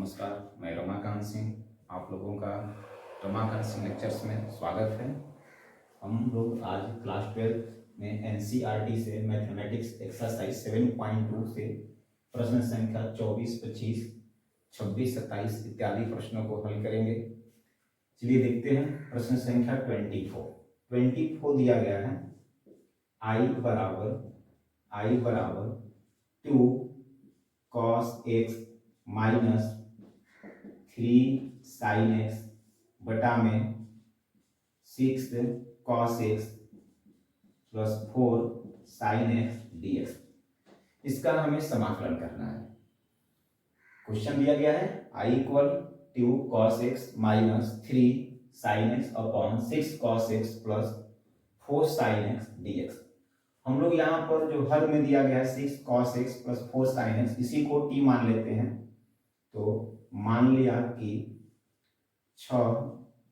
नमस्कार, मैं रमाकांत सिंह। आप लोगों का रमाकांत सिंह लेक्चर्स में स्वागत है। हम लोग आज क्लास 12 में एनसीईआरटी से मैथमेटिक्स एक्सरसाइज 7.2 से प्रश्न संख्या 24, 25, 26, 27 इत्यादि प्रश्नों को हल करेंगे। चलिए देखते हैं प्रश्न संख्या 24 दिया गया है। आई बराबर 2 cos x minus 3 sin x बटा में 6 cos x plus 4 sin x dx। इसका हमें समाकलन करना है। क्वेश्चन दिया गया है i equal 2 cos x minus 3 sin x upon 6 cos x plus 4 sin x dx। हम लोग यहाँ पर जो हर में दिया गया है 6 cos x plus 4 sin x, इसी को t मान लेते हैं। तो मान लिया कि 6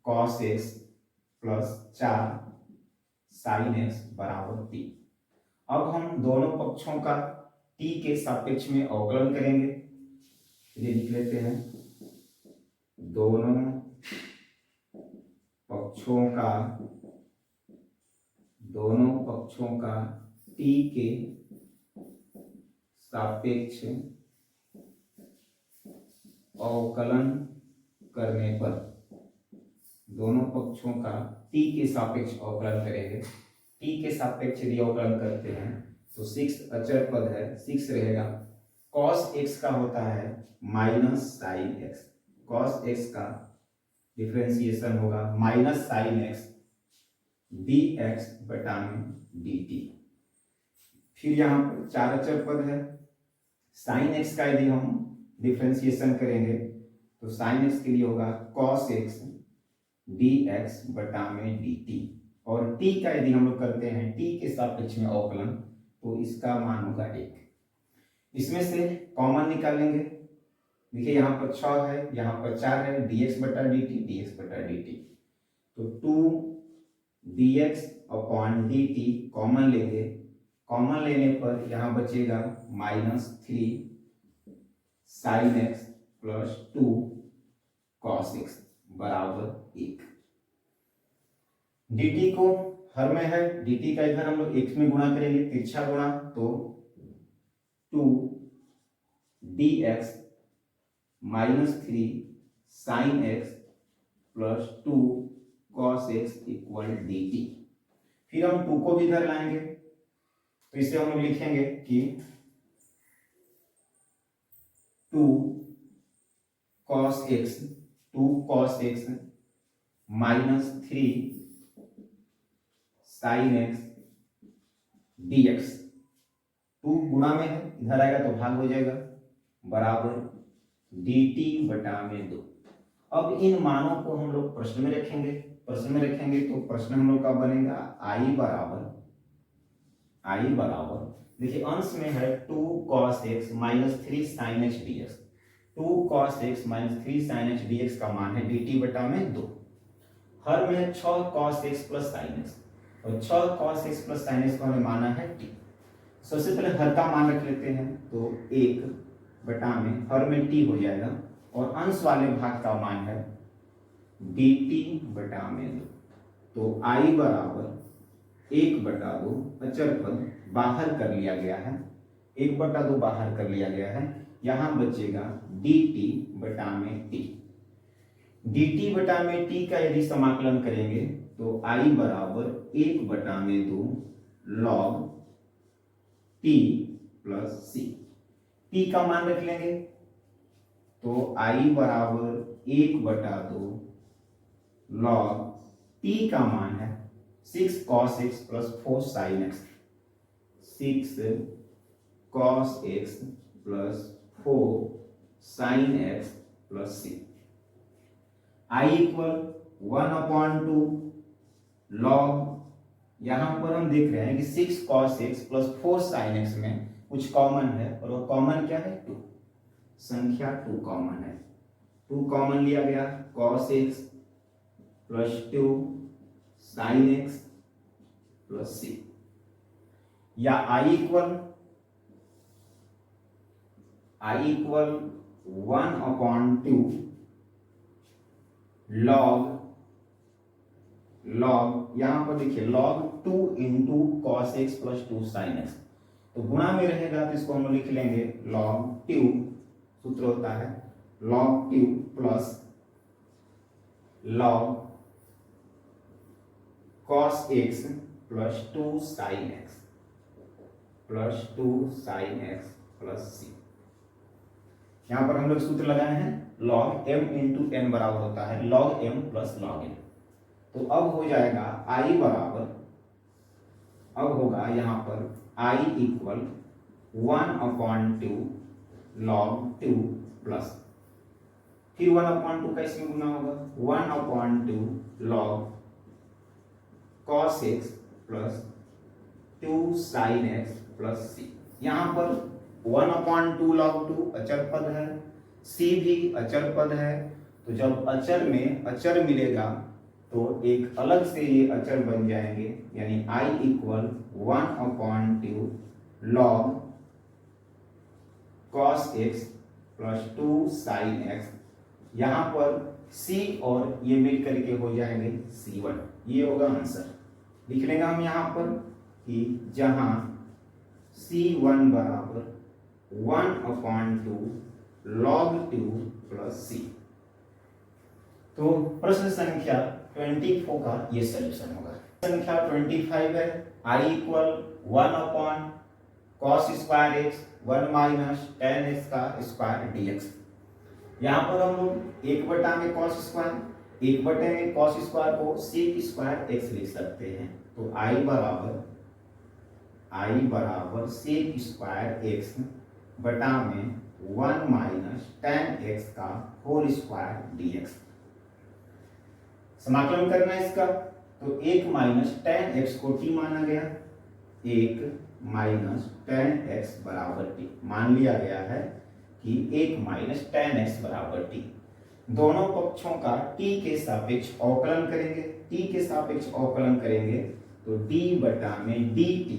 cos x plus 4 sin x बराबर t। अब हम दोनों पक्षों का t के सापेक्ष में अवकलन करेंगे। ये लिख लेते हैं, दोनों पक्षों का t के सापेक्ष अवकलन करने पर, दोनों पक्षों का t के सापेक्ष अवकलन करेंगे। t के सापेक्ष यदि अवकलन करते हैं तो 6 अचर पद है, 6 रहेगा। cos x का होता है minus sin x, cos x का डिफरेंशिएशन होगा माइनस sin x dx बटा में dt। फिर यहाँ पर 4 अचर पद है। sin x का यदि हम डिफरेंशिएशन करेंगे तो sin x के लिए होगा cos x dx बटा में dt। और t का यदि हम लोग करते हैं t के सापेक्ष में अवकलन तो इसका मान होगा 1। इसमें से कॉमन निकालेंगे। देखिए यहाँ पर 6 है, यहाँ पर 4 है, dx बटा dt। तो 2 dx अपॉन dt कॉमन लेंगे। कॉमन लेने पर यहाँ बचेगा minus 3 sin x plus 2 cos x बराबर 1। dt को हर में है, dt का इधर हम लोग x में गुणा करेंगे, तिरछा गुणा, तो 2 dx minus 3 sin x plus 2 cos x equal dt। फिर हम 2 को भी इधर लाएंगे तो इसे हम लोग लिखेंगे कि 2 cos x minus 3 sin x dx। 2 गुणा में है, इधर आएगा तो भाग हो जाएगा, बराबर dt बटा में 2। अब इन मानों को हम लोग प्रश्न में रखेंगे। तो प्रश्न हम लोग का बनेगा i बराबर देखिए अंश में है 2 cos x minus 3 sin x dx। 2 cos x minus 3 sin x dx का मान है dt बटा में 2। हर में है 6 cos x plus sin x, और 6 cos x plus sin x को हमें माना है t। सबसे पहले हर का मान रख लेते हैं, तो 1 बटा में हर में t हो जाएगा, और अंश वाले भाग का मान है dt बटा में 2। तो i बराबर 1 बटा 2, अचर पद बाहर कर लिया गया है, 1 बटा 2 बाहर कर लिया गया है, यहां बचेगा dt बटा में t। dt बटा में t का यदि समाकलन करेंगे तो i बराबर 1 बटा में 2 log t plus c। t का मान रख लेंगे तो i बराबर 1 बटा 2 log t का मान है 6 cos x plus 4 sin x, 6 cos x plus 4 sin x plus c। i equal 1/2 log, यहां पर हम देख रहे हैं कि 6 cos x plus 4 sin x में कुछ कॉमन है, और वो कॉमन क्या है? 2। संख्या 2 कॉमन है। 2 कॉमन लिया गया, cos x plus 2 sin x plus c, या i इक्वल 1/2 log यहां पर देखिए log 2 into cos X plus 2 sine x, तो गुणा में रहेगा तो इसको हम लिख लेंगे log 2, सूत्र होता है log 2 plus log cos x plus 2 sin x plus 2 sin x plus c। यहां पर हम लोग सूत्र लगाए हैं log m इंटू n बराबर होता है log m plus log n। तो अब हो जाएगा i बराबर, अब होगा यहां पर i इक्वल 1/2 log 2 प्लस फिर 1/2 का इसमें गुना होगा 1/2 log cos x plus 2 sin x plus c। यहां पर 1/2 log 2 अचर पद है, c भी अचर पद है, तो जब अचर में अचर मिलेगा तो एक अलग से ये अचर बन जाएंगे, यानी i equal 1/2 log cos x plus 2 sin x। यहां पर c और ये मिल करके हो जाएंगे c1। ये होगा आंसर। लिख लेंगे हम यहां पर कि जहां c1 बराबर 1/2 log 2 प्लस c। तो प्रश्न संख्या 24 का ये सॉल्यूशन होगा। संख्या 25 है i equal 1/cos square x 1 minus tan x का स्क्वायर dx। यहाँ पर हम लोग 1/में cos स्क्वायर, 1/में cos स्क्वायर को sec स्क्वायर x लिख सकते हैं। तो i बराबर sec स्क्वायर x बटा में 1 माइनस tan x का होल स्क्वायर dx। समाकलन करना है इसका, तो 1 माइनस tan x को t माना गया, 1 माइनस tan x बराबर t मान लिया गया है कि 1 माइनस tan x बराबर t। दोनों पक्षों का t के सापेक्ष अवकलन करेंगे, t के सापेक्ष अवकलन करेंगे तो d बटा में dt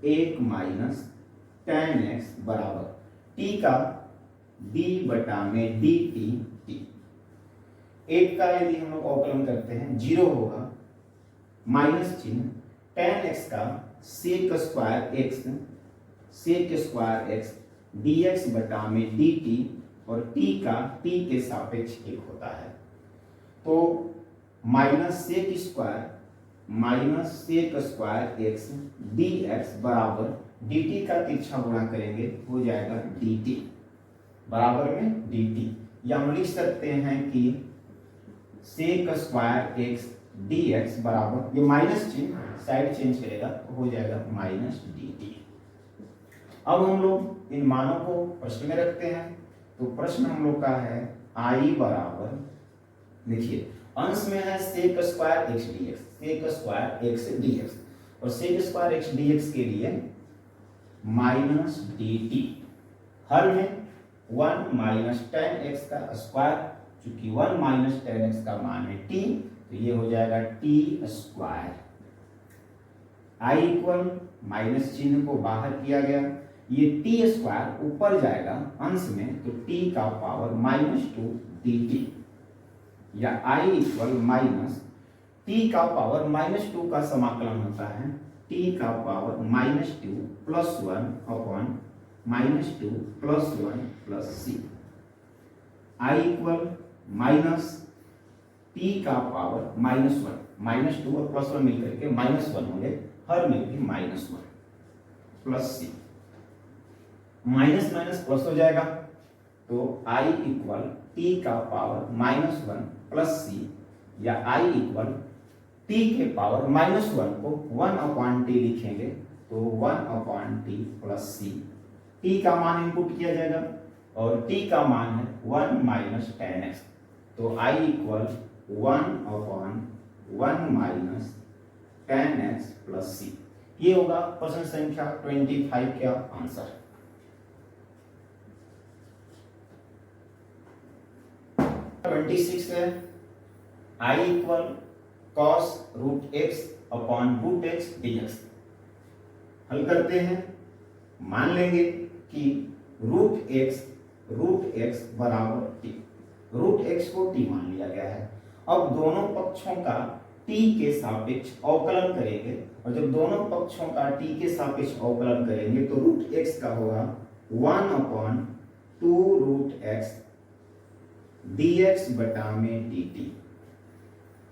1 माइनस tan x बराबर t का d बटा में dt t। 1 का यदि हम लोग अवकलन करते हैं 0 होगा, माइनस चिन्ह tan x का sec स्क्वायर x dx बटा में dt और t का t के सापेक्ष 1 होता है। तो minus sec square x dx बराबर dt का तिरछा गुणा करेंगे हो जाएगा dt बराबर में dt। या हम लिख सकते हैं कि sec स्क्वायर x dx बराबर, ये माइनस चिन्ह साइड चेंज करेगा तो हो जाएगा माइनस dt। अब हम लोग इन मानों को प्रश्न में रखते हैं। तो प्रश्न हम लोग का है i बराबर, देखिए अंश में है sec स्क्वायर x dx और sec स्क्वायर x dx के लिए माइनस dt। हर में 1 माइनस tan x का स्क्वायर, चूंकि 1 माइनस tan x का मान है t, तो ये हो जाएगा t square. i equal minus चिन्ह को बाहर किया गया, ये t स्क्वायर ऊपर जाएगा अंश में तो t का पावर -2 dt, या i इक्वल माइनस t का पावर -2 का समाकलन होता है t का power -2 plus 1 upon -2 plus 1 plus c। i equal minus t का पावर -1 -2 और प्लस 1 मिलकर के -1 होंगे, हर में भी -1 plus c। Minus minus plus हो जाएगा तो i इक्वल t का पावर -1 प्लस c, या i इक्वल t के पावर -1 को 1/t लिखेंगे तो 1/t प्लस c। t का मान इनपुट किया जाएगा और t का मान है 1 माइनस tan x, तो i equal 1/1 minus tan x plus c। ये होगा प्रश्न संख्या 25 का आंसर। 26 है i equal cos root x upon root x dx। हल करते हैं, मान लेंगे कि रूट x रूट एक्स बराबर टी। रूट एक्स को टी मान लिया गया है। अब दोनों पक्षों का टी के सापेक्ष अवकलन करेंगे, और जब दोनों पक्षों का टी के सापेक्ष अवकलन करेंगे तो रूट एक्स का होगा 1/2 रूट एक्स dx बटा में dt।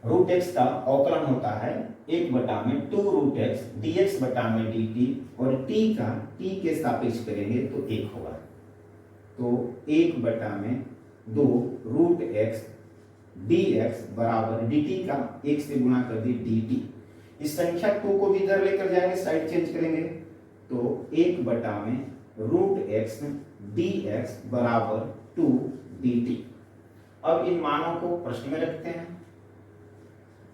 रूट एक्स का अवकलन होता है 1/2 रूट एक्स dx बटा में dt, और t का t के सापेक्ष करेंगे तो 1 होगा। तो 1/2 रूट एक्स dx बराबर dt का 1 से गुणा कर दी dt। इस संख्या 2 को भी इधर लेकर जाएंगे, साइड चेंज करेंगे तो 1/में रूट एक्स dx बराबर 2 dt। अब इन मानों को प्रश्न में रखते हैं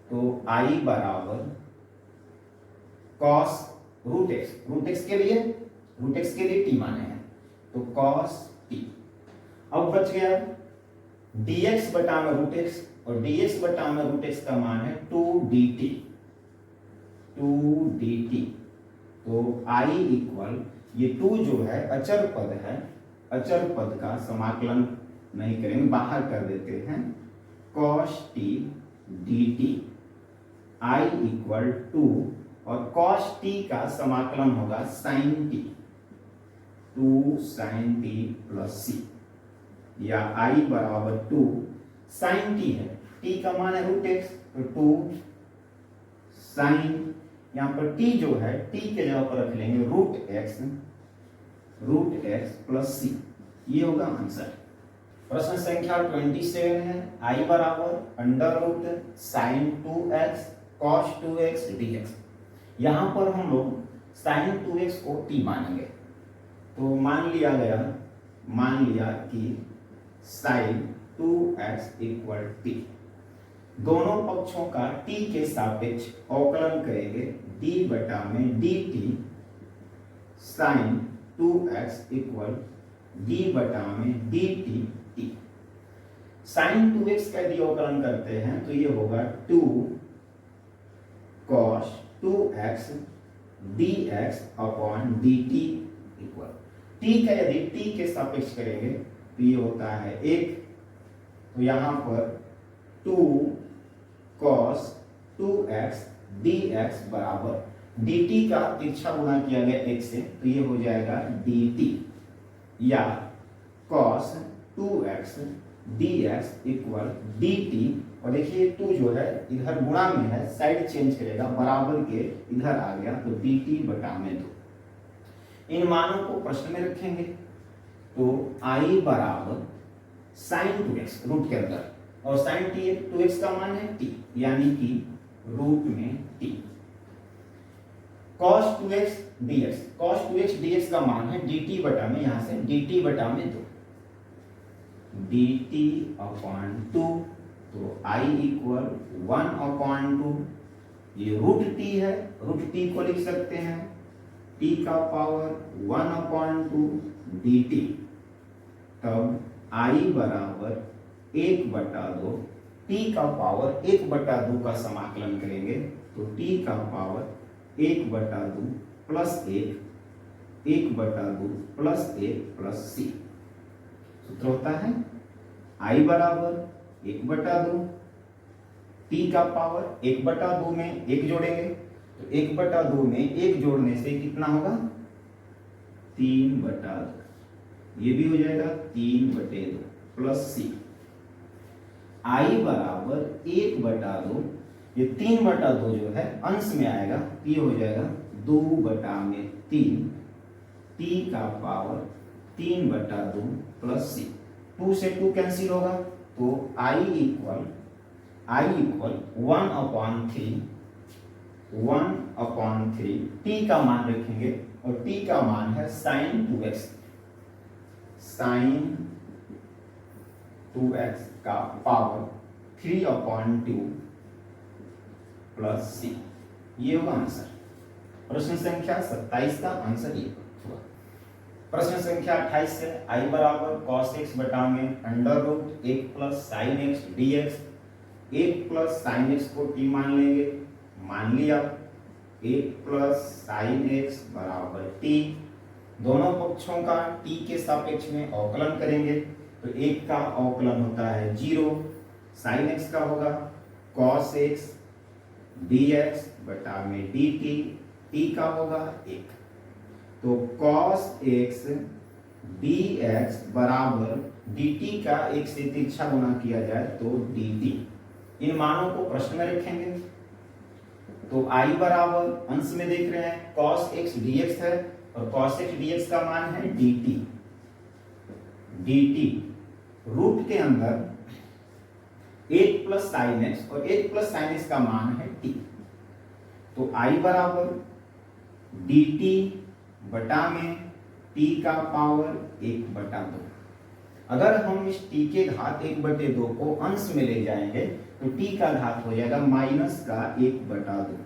तो I बराबर कॉस रूट एक्स के लिए t माने हैं तो कॉस t। अब बच गया dx बटा में रूट एक्स, और dx बटा में रूट एक्स का मान है 2 dt। तो I इक्वल ये 2 जो है अचर पद है, अचर पद का समाकलन नहीं करेंगे, बाहर कर देते हैं cos t dt। I equal 2 और cos t का समाकलन होगा sin t, 2 sin t plus c, या I बराबर 2 sin t है, t का मान है रूट एक्स तो 2 sin, यहाँ पर t जो है t के जगह पर रख लेंगे रूट एक्स प्लस c। ये होगा आंसर। प्रश्न संख्या 27 है I बराबर under root sine 2x cos 2x dx। यहाँ पर हम लोग साइन 2x को t मानेंगे, तो मान लिया कि साइन 2x इक्वल t। दोनों पक्षों का t के सापेक्ष अवकलन करेंगे d बटा में dt sign 2x equal d बटा में dt t। साइन 2x का यदि अवकलन करते हैं तो ये होगा 2 cos 2x dx upon dt equal t का यदि t के सापेक्ष करेंगे तो ये होता है 1, तो यहां पर 2 cos 2x dx बराबर dt का तिरछा गुणा किया गया 1 से, तो ये हो जाएगा dt, या cos 2x dx equal dt। और देखिए 2 जो है इधर गुणा में है, साइड चेंज करेगा, बराबर के इधर आ गया तो dt बटा में 2। इन मानों को प्रश्न में रखेंगे तो I बराबर साइन 2x रूट के अंदर, और साइन 2x का मान है t, यानी कि रूट में t। cos 2x dx का मान है dt बटा में, यहां से dt बटा में 2 dt अपॉन 2, तो I इक्वल 1/2। ये रूट t है, रूट t को लिख सकते हैं t का पावर 1/2 dt। तब I बराबर 1/2, t का पावर 1/2 का समाकलन करेंगे तो t का power 1/2 plus 1/2 plus 1 plus c। सूत्र होता है I बराबर 1/2, t का पावर 1/2 में 1 जोड़ेंगे तो 1/2 में 1 जोड़ने से कितना होगा 3/2, ये भी हो जाएगा 3/2 प्लस c। I बराबर 1/2, ये 3/2 जो है अंश में आएगा, ये हो जाएगा 2/3, t का पावर 3/2 प्लस c। 2 से 2 कैंसिल होगा तो I इक्वल 1/3 t का मान रखेंगे, और t का मान है साइन 2x का पावर 3/2 प्लस c। ये होगा आंसर। प्रश्न संख्या 27 का आंसर ये हुआ। प्रश्न संख्या 28 से I बराबर cos x बटा में under root 1 plus sine x dx। 1 plus sine x को t मान लेंगे, मान लिया 1 प्लस साइन x बराबर t। दोनों पक्षों का t के सापेक्ष में अवकलन करेंगे तो एक का अवकलन होता है 0, साइन x का होगा cos x dx बटा में dt, t का होगा 1। तो cos x dx बराबर dt का 1 से तिरछा गुणा किया जाए तो dt। इन मानों को प्रश्न में रखेंगे तो I बराबर अंश में देख रहे हैं cos x dx है और cos x dx का मान है dt। dt रूट के अंदर 1 प्लस साइन x और 1 प्लस साइन x का मान है t। तो I बराबर dt बटा में t का पावर 1/2। अगर हम इस t के घात 1/2 को अंश में ले जाएंगे तो t का घात हो जाएगा माइनस का 1/2,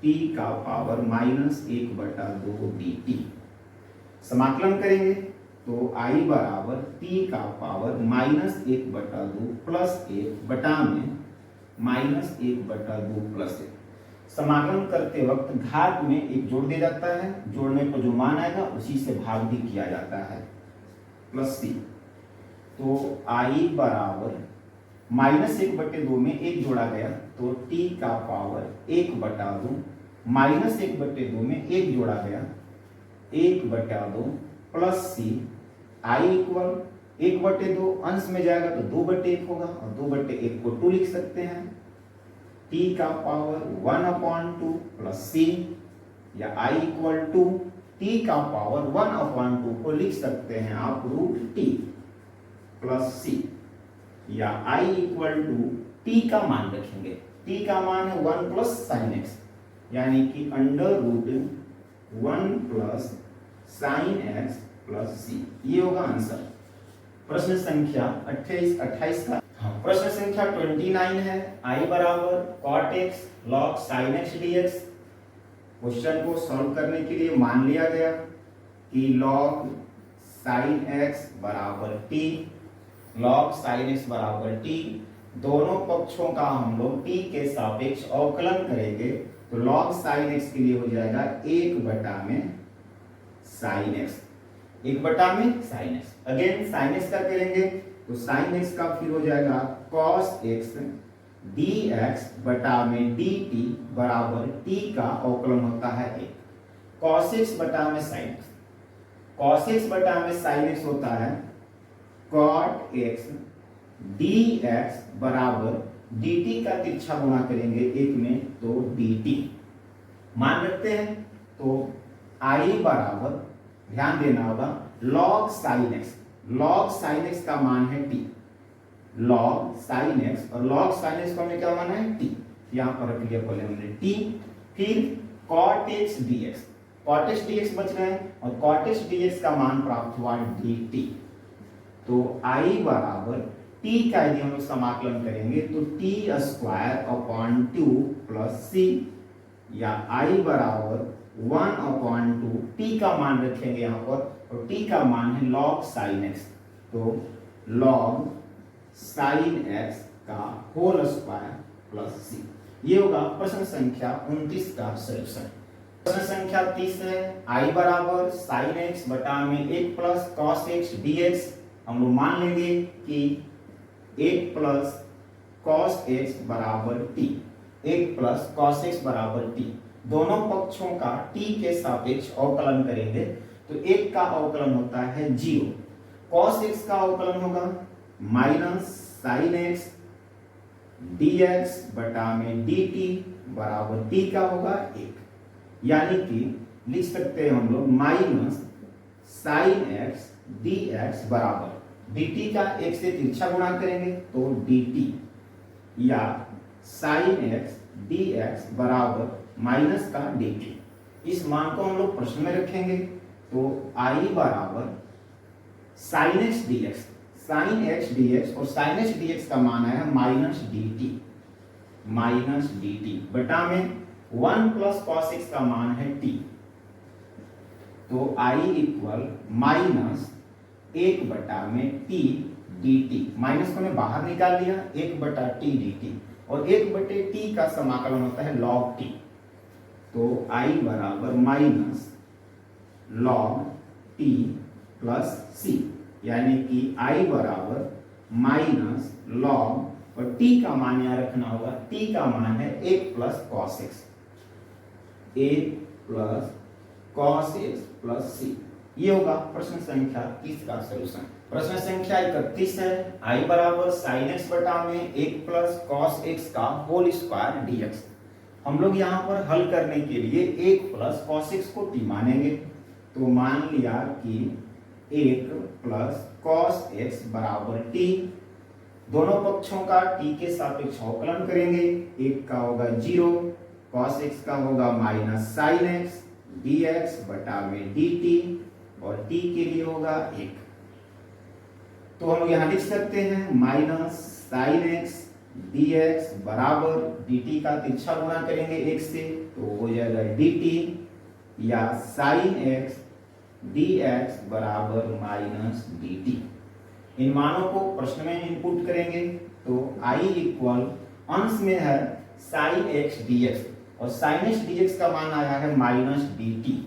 t का पावर माइनस 1/2 dt। समाकलन करेंगे तो I बराबर t का पावर माइनस 1/2 प्लस 1 बटा में माइनस 1/2 प्लस 1। समाकलन करते वक्त घात में एक जोड़ दिया जाता है, जोड़ने पर जो मान आएगा उसी से भाग भी किया जाता है प्लस c। तो I बराबर माइनस 1/2 में एक जोड़ा गया तो t का पावर 1/2 माइनस 1/2 में एक जोड़ा गया 1/2 प्लस c। I इक्वल 1/2 अंश में जाएगा तो 2/1 होगा और 2/1 को 2 लिख सकते हैं। t का पावर 1/2 प्लस c या I इक्वल टू t का पावर 1/2 को लिख सकते हैं आप रूट t प्लस c या I इक्वल टू t का मान रखेंगे। t का मान है 1 प्लस साइन x यानी कि under root 1 plus sine x plus c। ये होगा आंसर। प्रश्न संख्या 28 का प्रश्न संख्या 29 है I बराबर cot x log sin x dx। Question को सॉल्व करने के लिए मान लिया गया कि log sin x बराबर t, log sin x बराबर t, दोनों पक्षों का हम लोग t के सापेक्ष अवकलन करेंगे तो log sin x के लिए हो जाएगा 1 में sin x, 1 sin x। Again sin x का करेंगे तो sin x का फिर हो जाएगा cos x dx बटा में dt बराबर t का अवकलन होता है 1। cos x बटा में sin x, cos x बटा में sin x होता है cot x dx बराबर dt का तिरछा गुणा करेंगे 1 में तो dt। मान रखते हैं तो I बराबर ध्यान देना होगा log sin x, log sin x का मान है t, log sin x और log sin x का क्या मान है t। यहां पर रख लिया पहले हमने t। फिर cot x dx, cot x dx बच रहे हैं और cot x dx का मान प्राप्त हुआ dt। तो I बराबर t का यदि हम लोग समाकलन करेंगे तो t square upon 2 plus c या I बराबर 1/2 t का मान रखेंगे यहाँ पर और t का मान है log sin x। तो log sin x का होल स्क्वायर प्लस c। ये होगा प्रश्न संख्या 29 का सॉल्यूशन। प्रश्न संख्या 30 है I बराबर sin x बटा में 1 प्लस cos x dx। हम लोग मान लेंगे कि 1 प्लस cos x बराबर t, 1 प्लस cos x बराबर t, दोनों पक्षों का t के सापेक्ष अवकलन करेंगे तो एक का अवकलन होता है 0, cos x का अवकलन होगा माइनस sin x dx बटा में dt बराबर t का होगा 1। यानी कि लिख सकते हैं हम लोग माइनस sin x dx बराबर dt का 1 से तिरछा गुणा करेंगे तो dt या sin x dx बराबर माइनस का dt। इस मान को हम लोग प्रश्न में रखेंगे तो I बराबर sin x dx, sin x dx और sin x dx का मान है माइनस dt बटा में 1 प्लस cos x का मान है t। तो I इक्वल माइनस 1 बटा में t dt, माइनस को मैं बाहर निकाल लिया 1 बटा t dt और 1 बटे t का समाकलन होता है log t। तो I बराबर माइनस log t प्लस सी, यानी कि I बराबर माइनस लॉग, और t का मान यहाँ रखना होगा, t का मान है 1 plus cos X, 1 plus cos X plus C. ये होगा प्रश्न संख्या 30 का सलूशन। प्रश्न संख्या 31 है, I बराबर साइन एक्स बटा में 1 प्लस कॉस एक्स का होल स्क्वायर डीएक्स। हम लोग यहाँ पर हल करने के लिए 1 प्लस कॉस एक्स को t मानेंगे, तो मान लिया कि 1 प्लस कॉस एक्स बराबर t, दोनों पक्षों का t के सापेक्ष अवकलन करेंगे, 1 का होगा 0, कॉस एक्स का होगा माइनस साइन एक्स dx बटा में dt, और t के लिए होगा 1। तो हम यहाँ लिख सकते हैं माइनस साइन एक्स dx बराबर dt का तिरछा गुणा करेंगे 1 से, तो हो जाएगा dt, या साइन एक्स dx बराबर माइनस dt। इन मानों को प्रश्न में इनपुट करेंगे, तो I इक्वल अंश में है साइन एक्स dx, और साइन एक्स dx का मान आया है माइनस dt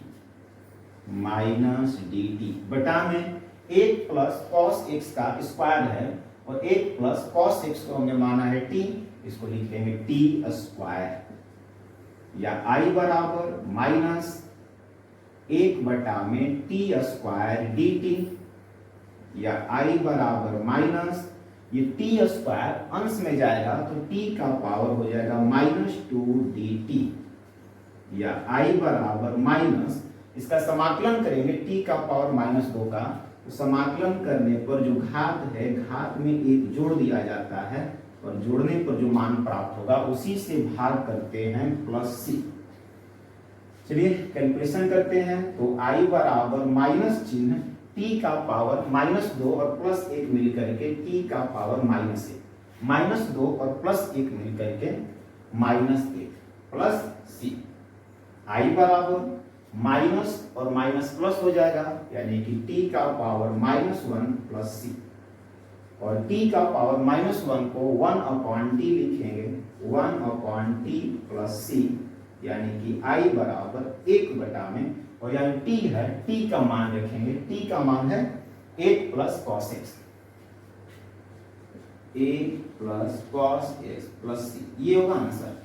बटा में 1 प्लस कॉस एक्स का स्क्वायर है, और 1 प्लस कॉस एक्स को हमने माना है t, इसको लिख लेंगे t स्क्वायर, या I बराबर माइनस 1 बटा में t स्क्वायर dt, या I बराबर माइनस ये t स्क्वायर अंश में जाएगा तो t का पावर हो जाएगा -2 dt, या I बराबर माइनस, इसका समाकलन करेंगे t का पावर -2 का, तो समाकलन करने पर जो घात है, घात में 1 जोड़ दिया जाता है, और जोड़ने पर जो मान प्राप्त होगा उसी से भाग करते हैं प्लस सी। चलिए कैलकुलेशन करते हैं, तो I बराबर माइनस चिन्ह t का पावर -2 और प्लस 1 मिलकर के t का पावर -1, -2 और प्लस 1 मिलकर के -1 प्लस सी। I बराबर माइनस और माइनस प्लस हो जाएगा, यानी कि t का पावर -1 प्लस सी, और t का पावर -1 को 1/t लिखेंगे, 1/t प्लस सी, यानी कि I बराबर 1 बटा में, और यहाँ t है, t का मान रखेंगे, t का मान है 1 plus cos X, 1 plus cos X plus C, ये होगा आंसर।